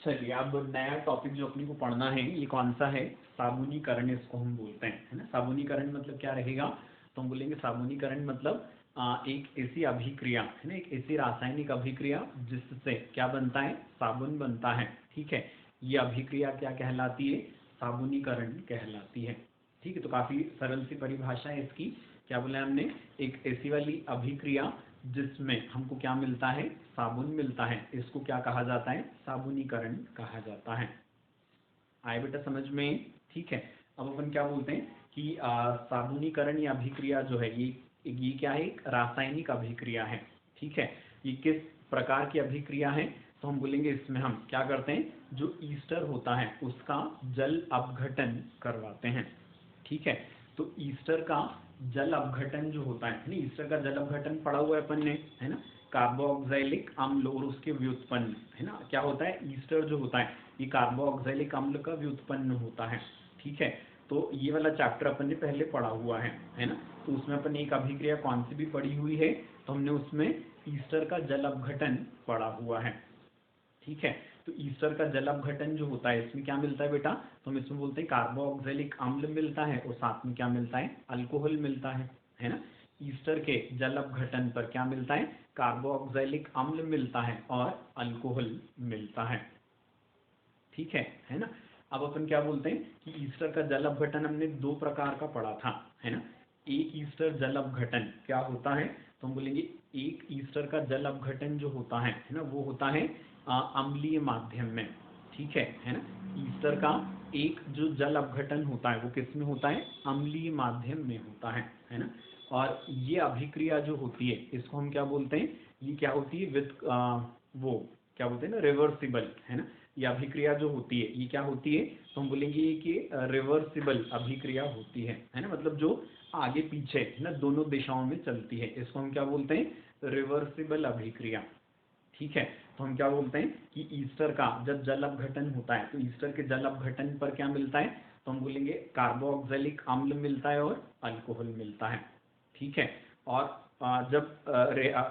चलिए अब नया टॉपिक जो अपने को पढ़ना है ये कौन सा है, साबुनीकरण इसको हम बोलते हैं, है ना। साबुनीकरण मतलब क्या रहेगा, तो हम बोलेंगे साबुनीकरण मतलब एक ऐसी अभिक्रिया है ना, एक ऐसी रासायनिक अभिक्रिया जिससे क्या बनता है, साबुन बनता है। ठीक है, ये अभिक्रिया क्या कहलाती है, साबुनीकरण कहलाती है। ठीक है, तो काफी सरल सी परिभाषा है इसकी। क्या बोला हमने, एक ऐसी वाली अभिक्रिया जिसमें हमको क्या मिलता है, साबुन मिलता है, इसको क्या कहा जाता है, साबुनीकरण कहा जाता है। आए बेटा समझ में। ठीक है, अब अपन क्या बोलते हैं कि साबुनीकरण या अभिक्रिया जो है ये क्या है, एक रासायनिक अभिक्रिया है। ठीक है, ये किस प्रकार की अभिक्रिया है, तो हम बोलेंगे इसमें हम क्या करते हैं, जो ईस्टर होता है उसका जल अपघटन करवाते हैं। ठीक है, तो ईस्टर का जल अपघटन जो होता है ना, ईस्टर का जल अपघटन पढ़ा हुआ है अपन ने, है ना। कार्बोक्सिलिक अम्ल और उसके व्युत्पन्न, है ना, क्या होता है, ईस्टर जो होता है ये कार्बोक्सिलिक अम्ल का व्युत्पन्न होता है। ठीक है, तो ये वाला चैप्टर अपन ने पहले पढ़ा हुआ है ना। तो उसमें अपन एक अभिक्रिया कौन सी भी पढ़ी हुई है, तो हमने उसमें ईस्टर का जल अपघटन पढ़ा हुआ है। ठीक है, तो ईस्टर का जल अपघटन जो होता है इसमें क्या मिलता है बेटा, तो हम इसमें बोलते हैं कार्बोक्सिलिक अम्ल मिलता है और साथ में क्या मिलता है, अल्कोहल मिलता है ना। ईस्टर के जल अपघटन पर क्या मिलता है, कार्बोक्सिलिक अम्ल मिलता है और अल्कोहल मिलता है। ठीक है ना। अब अपन क्या बोलते हैं कि ईस्टर का जल अपघटन हमने दो प्रकार का पढ़ा था, है ना। एक ईस्टर जल अपघटन क्या होता है, तो हम बोलेंगे एक ईस्टर का जल अपघटन जो होता है ना, वो होता है अम्लीय माध्यम में। ठीक है ना। ईस्टर का एक जो जल अपघटन होता है वो किस में होता है, अम्लीय माध्यम में होता है ना। और ये अभिक्रिया जो होती है इसको हम क्या बोलते हैं, ये क्या होती है, विद वो क्या बोलते हैं ना, रिवर्सिबल, है ना। ये अभिक्रिया जो होती है ये क्या होती है, तो हम बोलेंगे ये कि रिवर्सिबल अभिक्रिया होती है ना। मतलब जो आगे पीछे है ना, दोनों दिशाओं में चलती है, इसको हम क्या बोलते हैं, रिवर्सिबल अभिक्रिया। ठीक है, तो हम क्या बोलते हैं कि ईस्टर का जब जल अपघटन होता है तो ईस्टर के जल अपघटन पर क्या मिलता है, तो हम बोलेंगे कार्बोक्सिलिक अम्ल मिलता है और अल्कोहल मिलता है। ठीक है, और जब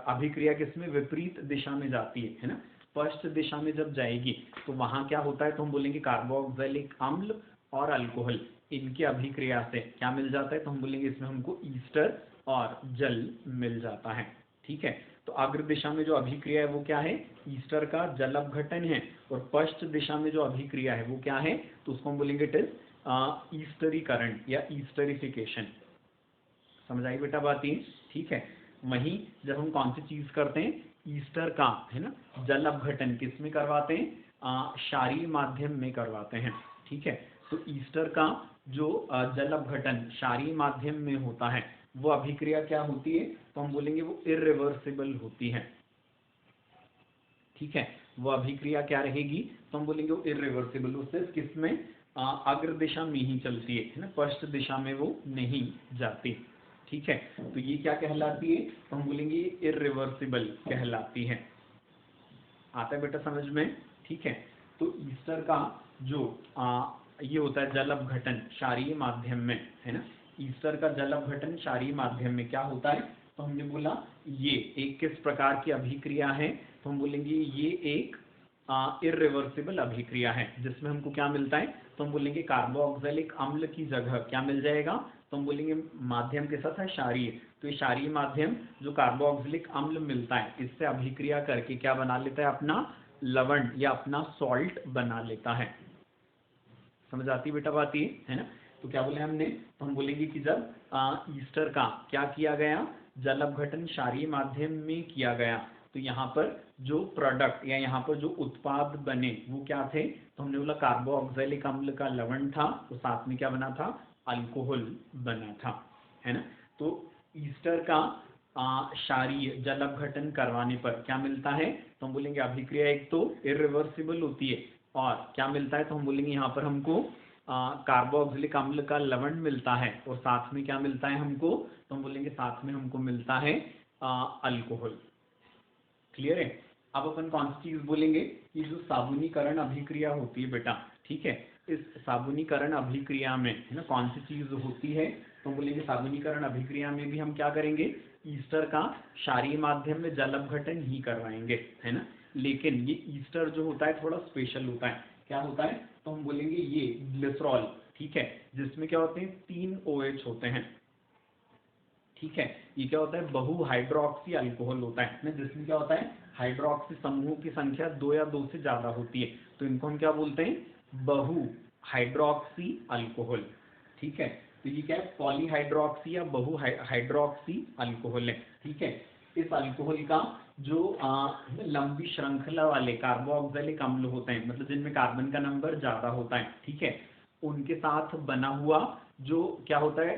अभिक्रिया किसमें विपरीत दिशा में जाती है ना, स्पष्ट दिशा में जब जाएगी तो वहां क्या होता है, तो हम बोलेंगे कार्बोक्सिलिक अम्ल और अल्कोहल इनकी अभिक्रिया से क्या मिल जाता है, तो हम बोलेंगे इसमें हमको ईस्टर और जल मिल जाता है। ठीक है, तो अग्र दिशा में जो अभिक्रिया है वो क्या है, ईस्टर का जल अपघटन है, और पश्च दिशा में जो अभिक्रिया है वो क्या है, तो उसको हम बोलेंगे इट इज ईस्टरीकरण या ईस्टरिफिकेशन। समझ आई बेटा बात ये। ठीक है, वहीं जब हम कौन सी चीज करते हैं, ईस्टर का है ना जल अपघटन किस में करवाते हैं, क्षारीय माध्यम में करवाते हैं। ठीक है, तो ईस्टर का जो जल अपघटन क्षारीय माध्यम में होता है वो अभिक्रिया क्या होती है, तो हम बोलेंगे वो इरिवर्सिबल होती है। ठीक है, वो अभिक्रिया क्या रहेगी, तो हम बोलेंगे वो इरिवर्सिबल, वो सिर्फ किसमें, अग्र दिशा में ही चलती है ना, पश्च दिशा में वो नहीं जाती। ठीक है, तो ये क्या कहलाती है, तो हम बोलेंगे ये इरिवर्सिबल कहलाती है। आता है बेटा समझ में। ठीक है, तो ईस्टर का जो ये होता है जल अपघटन क्षारीय माध्यम में, है ना। ईस्टर का जल अपघटन क्षारीय माध्यम में क्या होता है, तो हमने बोला ये एक किस प्रकार की अभिक्रिया है, तो हम बोलेंगे ये एक इरिवर्सिबल अभिक्रिया है जिसमें हमको क्या मिलता है, तो हम बोलेंगे कार्बोक्सिलिक अम्ल की जगह क्या मिल जाएगा, तो हम बोलेंगे माध्यम के साथ है क्षारीय, तो ये क्षारीय माध्यम जो कार्बोक्सिलिक अम्ल मिलता है इससे अभिक्रिया करके क्या बना लेता है, अपना लवण या अपना सॉल्ट बना लेता है। समझ आती बेटा बात ये, है ना। तो क्या बोले हमने, तो हम बोलेंगे कि जब ईस्टर का क्या किया गया, जल अपघटन क्षारीय माध्यम में किया गया, तो यहाँ पर जो प्रोडक्ट या यहाँ पर जो उत्पाद बने वो क्या थे, तो हमने बोला कार्बोक्सिलिक अम्ल का लवण था, तो साथ में क्या बना था, अल्कोहल बना था, है ना। तो ईस्टर का क्षारीय जल अपघटन करवाने पर क्या मिलता है, तो हम बोलेंगे अभिक्रिया एक तो इरिवर्सिबल होती है, और क्या मिलता है, तो हम बोलेंगे यहाँ पर हमको कार्बोक्सिलिक अम्ल का लवण मिलता है, और साथ में क्या मिलता है हमको, तो हम बोलेंगे साथ में हमको मिलता है अल्कोहल। क्लियर है। अब अपन कौन सी चीज बोलेंगे कि जो साबुनीकरण अभिक्रिया होती है बेटा, ठीक है, इस साबुनीकरण अभिक्रिया में है ना कौन सी चीज होती है, तो बोलेंगे साबुनीकरण अभिक्रिया में भी हम क्या करेंगे, ईस्टर का क्षारीय माध्यम में जल अपघटन ही करवाएंगे, है ना। लेकिन ये ईस्टर जो होता है थोड़ा स्पेशल होता है। क्या होता है? तो हम बोलेंगे ये ग्लिसरॉल, ठीक है, जिसमें क्या होते हैं 3 OH होते हैं, ठीक है। ये क्या होता है? बहु हाइड्रोक्सी अल्कोहल होता है ना, जिसमें क्या होता है हाइड्रोक्सी समूहों की संख्या 2 या 2 से ज्यादा होती है, तो इनको हम क्या बोलते हैं? बहु हाइड्रोक्सी अल्कोहल, ठीक है। तो ये क्या है? पॉलीहाइड्रोक्सी या बहु हाइड्रोक्सी अल्कोहल है, ठीक है। इस अल्कोहल का जो लंबी श्रृंखला वाले कार्बोक्सिलिक अम्ल होते हैं, मतलब जिनमें कार्बन का नंबर ज्यादा होता है, ठीक है, उनके साथ बना हुआ जो क्या होता है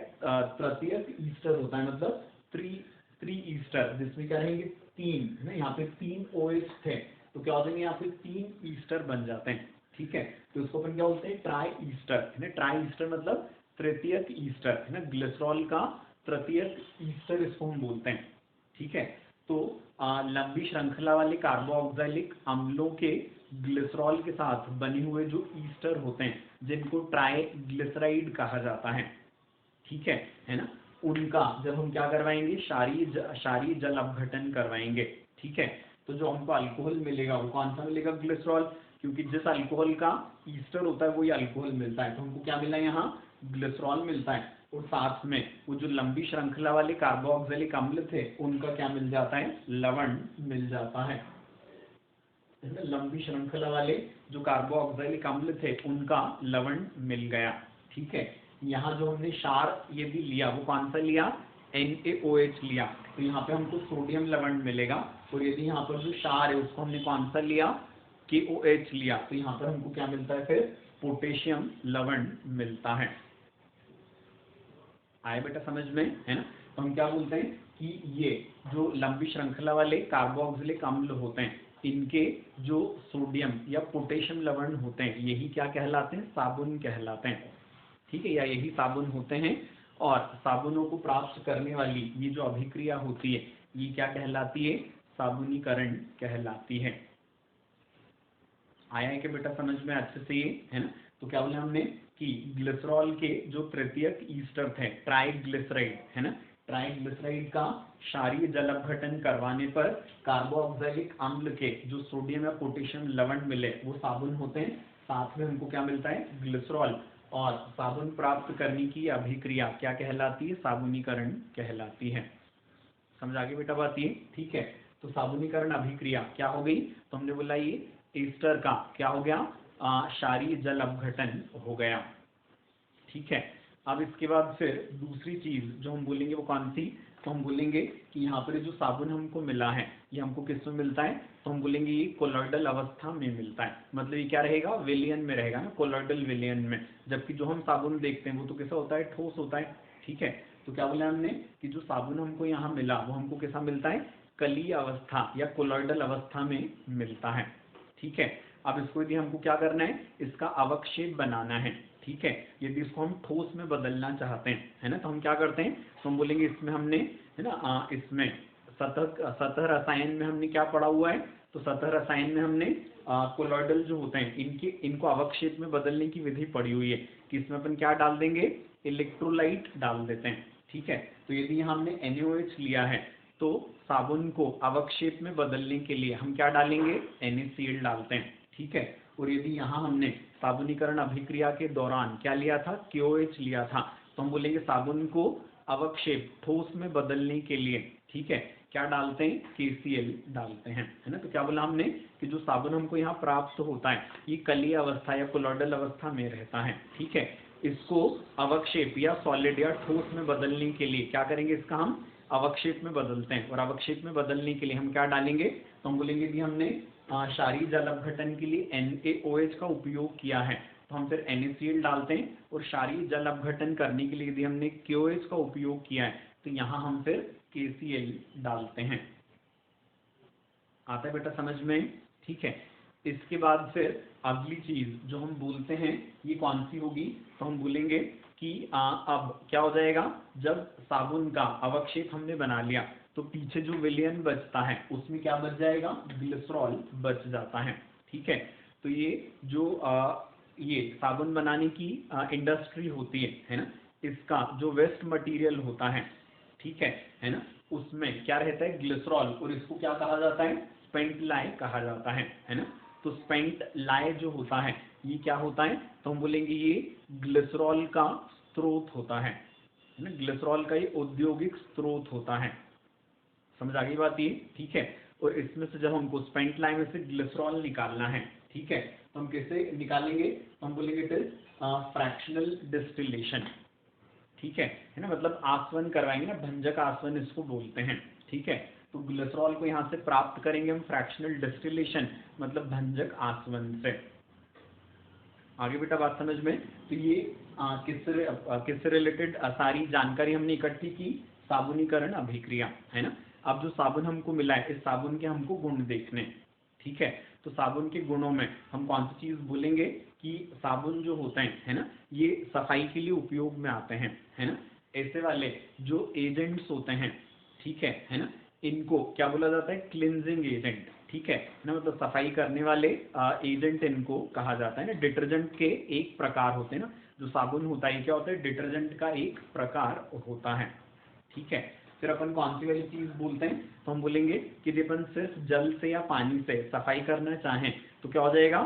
तृतीयक ईस्टर होता है, मतलब त्रि ईस्टर, जिसमें क्या रहेंगे 3 ना, यहाँ पे 3 OH थे, तो क्या हो जाएंगे यहाँ पे 3 ईस्टर बन जाते हैं, ठीक है। तो इसको अपन क्या बोलते हैं? ट्राई ईस्टर, है ना। ट्राई ईस्टर मतलब तृतीयक ईस्टर, है ना, ग्लिसरॉल का तृतीयक ईस्टर इसको हम बोलते हैं, ठीक है। तो लंबी श्रृंखला वाले कार्बोक्सिलिक अम्लों के ग्लिसरॉल के साथ बने हुए जो ईस्टर होते हैं, जिनको ट्राइग्लिसराइड कहा जाता है, ठीक है ना, उनका जब हम क्या करवाएंगे? क्षारीय जल अपघटन करवाएंगे, ठीक है। तो जो हमको अल्कोहल मिलेगा वो कौन सा मिलेगा? ग्लिसरॉल, क्योंकि जिस अल्कोहल का ईस्टर होता है वो ये अल्कोहल मिलता है, तो हमको क्या मिला यहाँ? ग्लिसरॉल मिलता है। और साथ में वो जो लंबी श्रृंखला वाले कार्बोक्सिलिक अम्ल थे उनका क्या मिल जाता है? लवण मिल जाता है। लंबी श्रृंखला वाले जो कार्बोक्सिलिक अम्ल थे उनका लवण मिल गया, ठीक है। यहाँ जो हमने क्षार ये भी लिया वो कौन सा लिया? NaOH लिया, तो यहाँ पे हमको सोडियम लवण मिलेगा। और यदि यहाँ पर जो क्षार है उसको हमने कौन सा लिया? KOH लिया, तो यहाँ पर हमको क्या मिलता है? फिर पोटेशियम लवण मिलता है। आए बेटा समझ में, है ना। तो हम क्या बोलते हैं कि ये जो लंबी श्रृंखला वाले कार्बोक्सिलिक अम्ल होते हैं इनके जो सोडियम या पोटेशियम लवण होते हैं यही क्या कहलाते हैं? साबुन कहलाते हैं, ठीक है, या यही साबुन होते हैं। और साबुनों को प्राप्त करने वाली ये जो अभिक्रिया होती है ये क्या कहलाती है? साबुनीकरण कहलाती है। आया है कि बेटा समझ में अच्छे से ये, है ना। तो क्या बोले हमने कि ग्लिसरॉल के जो तृतीयक ईस्टर थे ट्राइग्लिसराइड, है ना, ट्राइग्लिसराइड का क्षारीय जल अपघटन करवाने पर कार्बोक्सिलिक अम्ल के जो सोडियम या पोटेशियम लवण मिले वो साबुन होते हैं। साथ में हमको क्या मिलता है? ग्लिसरॉल। और साबुन प्राप्त करने की अभिक्रिया क्या कहलाती है? साबुनीकरण कहलाती है। समझ आ गई बेटा बात ये, ठीक है। तो साबुनीकरण अभिक्रिया क्या हो गई? तो हमने बोला ये ईस्टर का क्या हो गया? क्षारीय जल अपघटन हो गया, ठीक है। अब इसके बाद फिर दूसरी चीज जो हम बोलेंगे वो कौन सी? तो हम बोलेंगे कि यहाँ पर जो साबुन हमको मिला है ये हमको किस में मिलता है? तो हम बोलेंगे ये कोलॉइडल अवस्था में मिलता है, मतलब ये क्या रहेगा? विलयन में रहेगा ना, कोलॉइडल विलयन में। जबकि जो हम साबुन देखते हैं वो तो कैसा होता है? ठोस होता है, ठीक है। तो क्या बोला हमने कि जो साबुन हमको यहाँ मिला वो हमको कैसा मिलता है? कलीय अवस्था या कोलॉइडल अवस्था में मिलता है, ठीक है। अब इसको यदि हमको क्या करना है? इसका अवक्षेप बनाना है, ठीक है। यदि इसको हम ठोस में बदलना चाहते हैं, है ना, तो हम क्या करते हैं? तो हम बोलेंगे इसमें हमने, है ना, इसमें सतह रसायन में हमने क्या पढ़ा हुआ है? तो सतह रसायन में हमने कोलॉइडल जो होते हैं इनको अवक्षेप में बदलने की विधि पढ़ी हुई है कि इसमें अपन क्या डाल देंगे? इलेक्ट्रोलाइट डाल देते हैं, ठीक है। तो यदि यहाँ हमने NaOH लिया है तो साबुन को अवक्षेप में बदलने के लिए हम क्या डालेंगे? NaCl डालते हैं, ठीक है। और यदि यहाँ हमने साबुनीकरण अभिक्रिया के दौरान क्या लिया था? KOH लिया था, तो हम बोलेंगे साबुन को अवक्षेप ठोस में बदलने के लिए, ठीक है, क्या डालते हैं? KCl डालते हैं, है ना। तो क्या बोला हमने कि जो साबुन हमको यहाँ प्राप्त होता है ये कलीय अवस्था या कोलॉइडल अवस्था में रहता है, ठीक है। इसको अवक्षेप या सॉलिड या ठोस में बदलने के लिए क्या करेंगे? इसका हम अवक्षेप में बदलते हैं। और अवक्षेप में बदलने के लिए हम क्या डालेंगे? तो हम बोलेंगे कि हमने क्षारीय जल अपघटन के लिए NaOH का उपयोग किया है तो हम फिर NaCl डालते हैं। और क्षारीय जल अपघटन करने के लिए यदि हमने KOH का उपयोग किया है तो यहाँ हम फिर KCl डालते हैं। आता है बेटा समझ में, ठीक है। इसके बाद फिर अगली चीज जो हम बोलते हैं ये कौन सी होगी? तो हम बोलेंगे कि अब क्या हो जाएगा? जब साबुन का अवक्षेप हमने बना लिया तो पीछे जो विलयन बचता है उसमें क्या बच जाएगा? ग्लिसरॉल बच जाता है, ठीक है। तो ये जो ये साबुन बनाने की इंडस्ट्री होती है ना, इसका जो वेस्ट मटेरियल होता है, ठीक है ना, उसमें क्या रहता है? ग्लिसरॉल। और इसको क्या कहा जाता है? स्पेंट लाए कहा जाता है ना। तो स्पेंट लाए जो होता है ये क्या होता है, तो हम बोलेंगे ये ग्लिसरॉल का स्रोत होता है ना, ग्लिसरॉल का ये औद्योगिक स्रोत होता है। समझ आ गई बात ये, ठीक है। और इसमें से जब हमको स्पेंट लाए में से ग्लिसरॉल निकालना है, ठीक है, तो हम कैसे निकालेंगे, तो हम बोलेंगे इट इज फ्रैक्शनल डिस्टिलेशन, ठीक है ना, मतलब आसवन करवाएंगे ना, भंजक आसवन इसको बोलते हैं, ठीक है। तो ग्लिसरॉल को यहाँ से प्राप्त करेंगे हम फ्रैक्शनल डिस्टिलेशन मतलब भंजक आसवन से। आगे बेटा बात समझ में, तो ये किससे रिलेटेड सारी जानकारी हमने इकट्ठी की, साबुनीकरण अभिक्रिया, है ना। अब जो साबुन हमको मिला है, इस साबुन के हमको गुण देखने, ठीक है। तो साबुन के गुणों में हम कौन सी चीज बोलेंगे कि साबुन जो होते हैं, है ना, ये सफाई के लिए उपयोग में आते हैं, है ना। ऐसे वाले जो एजेंट्स होते हैं, ठीक है ना, इनको क्या बोला जाता है, क्लिनजिंग एजेंट, ठीक है ना, मतलब सफाई करने वाले एजेंट इनको कहा जाता है ना। डिटर्जेंट के एक प्रकार होते हैं ना, जो साबुन होता है क्या होता है, डिटर्जेंट का एक प्रकार होता है, ठीक है। फिर अपन कौन सी वाली चीज बोलते हैं, तो हम बोलेंगे कि जब अपन सिर्फ जल से या पानी से सफाई करना चाहें तो क्या हो जाएगा,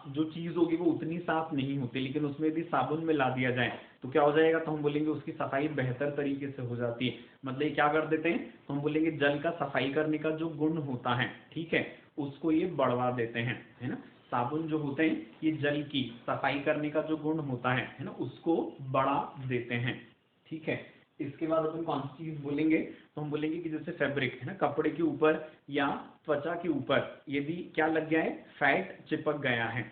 जो चीज होगी वो उतनी साफ नहीं होती, लेकिन उसमें भी साबुन मिला दिया जाए तो क्या हो जाएगा, तो हम बोलेंगे उसकी सफाई बेहतर तरीके से हो जाती है। मतलब ये क्या कर देते हैं, तो हम बोलेंगे जल का सफाई करने का जो गुण होता है, ठीक है, उसको ये बढ़वा देते हैं, है ना। साबुन जो होते हैं ये जल की सफाई करने का जो गुण होता है ना, उसको बढ़ा देते हैं, ठीक है। इसके बाद अपन कौन सी चीज बोलेंगे, तो हम बोलेंगे कि जैसे फैब्रिक है ना, कपड़े के ऊपर या त्वचा के ऊपर यदि क्या लग गया है, फैट चिपक गया है,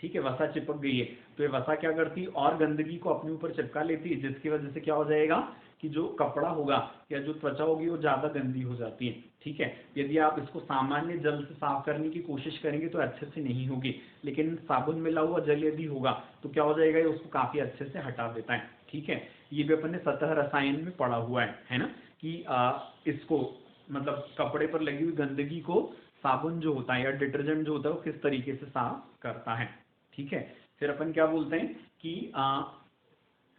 ठीक है, वसा चिपक गई है, तो ये वसा क्या करती है, और गंदगी को अपने ऊपर चिपका लेती है, जिसकी वजह से क्या हो जाएगा कि जो कपड़ा होगा या जो त्वचा होगी वो ज्यादा गंदी हो जाती है, ठीक है। यदि आप इसको सामान्य जल से साफ करने की कोशिश करेंगे तो अच्छे से नहीं होगी, लेकिन साबुन मिला हुआ जल यदि होगा तो क्या हो जाएगा, ये उसको काफी अच्छे से हटा देता है, ठीक है। ये भी अपन ने सतह रसायन में पढ़ा हुआ है ना, कि इसको मतलब कपड़े पर लगी हुई गंदगी को साबुन जो होता है या डिटर्जेंट जो होता है वो किस तरीके से साफ करता है, ठीक है। फिर अपन क्या बोलते हैं कि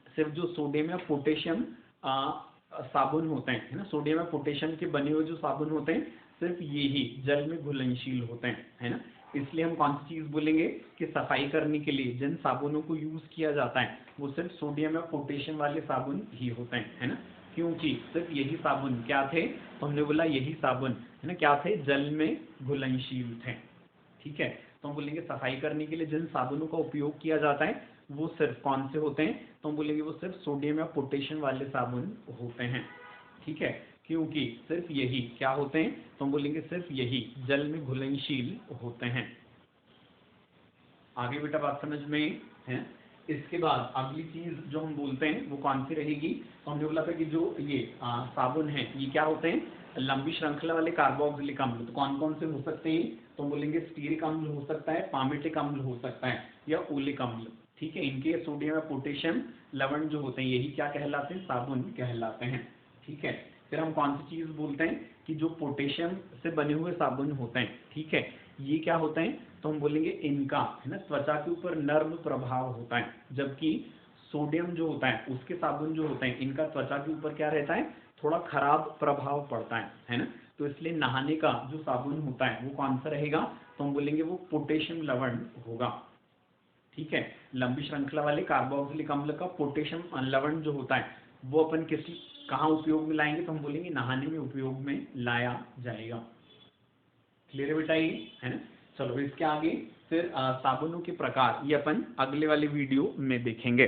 सिर्फ जो सोडियम या पोटेशियम साबुन होते हैं, है ना, सोडियम या पोटेशियम के बने हुए जो साबुन होते हैं सिर्फ ये ही जल में घुलनशील होते हैं, है ना। इसलिए हम कौन सी चीज बोलेंगे कि सफाई करने के लिए जिन साबुनों को यूज किया जाता है वो सिर्फ सोडियम या पोटेशियम वाले साबुन ही होते हैं, है ना। क्योंकि सिर्फ यही साबुन क्या थे, तो हमने बोला यही साबुन है ना क्या थे, जल में घुलनशील थे, ठीक है। तो हम बोलेंगे सफाई करने के लिए जिन साबुनों का उपयोग किया जाता है वो सिर्फ कौन से होते हैं, तो हम बोलेंगे वो सिर्फ सोडियम या पोटेशियम वाले साबुन होते हैं, ठीक है। क्योंकि सिर्फ यही क्या होते हैं, तो हम बोलेंगे सिर्फ यही जल में घुलनशील होते हैं। आगे बेटा बात समझ में है। इसके बाद अगली चीज जो हम बोलते हैं वो कौन सी रहेगी, तो हमने बोला था कि जो ये साबुन है ये क्या होते हैं, लंबी श्रृंखला वाले कार्बोक्सिलिक अम्ल। तो कौन कौन से हो सकते हैं, तो हम बोलेंगे स्टीरिक अम्ल हो सकता है, पामेटिक अम्ल हो सकता है या ओलिक अम्ल, ठीक है। इनके सोडियम या पोटेशियम लवण जो होते हैं यही क्या कहलाते हैं, साबुन कहलाते हैं, ठीक है। फिर हम कौन सी चीज बोलते हैं कि जो पोटेशियम से बने हुए साबुन होते हैं, ठीक है, ये क्या होते हैं, तो हम बोलेंगे इनका है ना त्वचा के ऊपर नर्म प्रभाव होता है, जबकि सोडियम जो होता है उसके साबुन जो होते हैं इनका त्वचा के ऊपर क्या रहता है, थोड़ा खराब प्रभाव पड़ता है ना। तो इसलिए नहाने का जो साबुन होता है वो कौन सा रहेगा, तो हम बोलेंगे वो पोटेशियम लवण होगा, ठीक है। लंबी श्रृंखला वाले कार्बोक्सिलिक अम्ल का पोटेशियम लवण जो होता है वो अपन किसी कहाँ उपयोग में लाएंगे, तो हम बोलेंगे नहाने में उपयोग में लाया जाएगा। क्लियर है बेटा ये, है ना। चलो इसके आगे फिर साबुनों के प्रकार ये अपन अगले वाले वीडियो में देखेंगे।